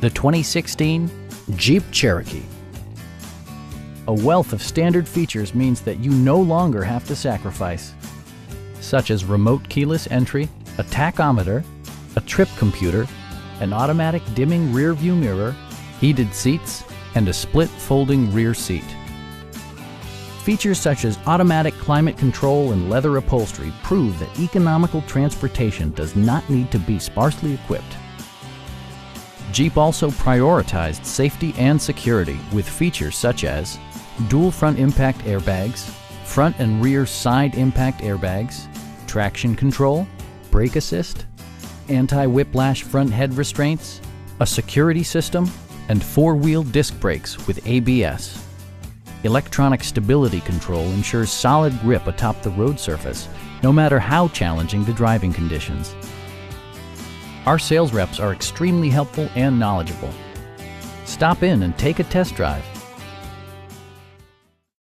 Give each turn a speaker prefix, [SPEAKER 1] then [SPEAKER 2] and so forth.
[SPEAKER 1] The 2016 Jeep Cherokee. A wealth of standard features means that you no longer have to sacrifice, such as remote keyless entry, a tachometer, a trip computer, an automatic dimming rear view mirror, heated seats, and a split folding rear seat. Features such as automatic climate control and leather upholstery prove that economical transportation does not need to be sparsely equipped. Jeep also prioritized safety and security with features such as dual front impact airbags, front and rear side impact airbags, traction control, brake assist, anti-whiplash front head restraints, a security system, and four-wheel disc brakes with ABS. Electronic stability control ensures solid grip atop the road surface, no matter how challenging the driving conditions. Our sales reps are extremely helpful and knowledgeable. Stop in and take a test drive.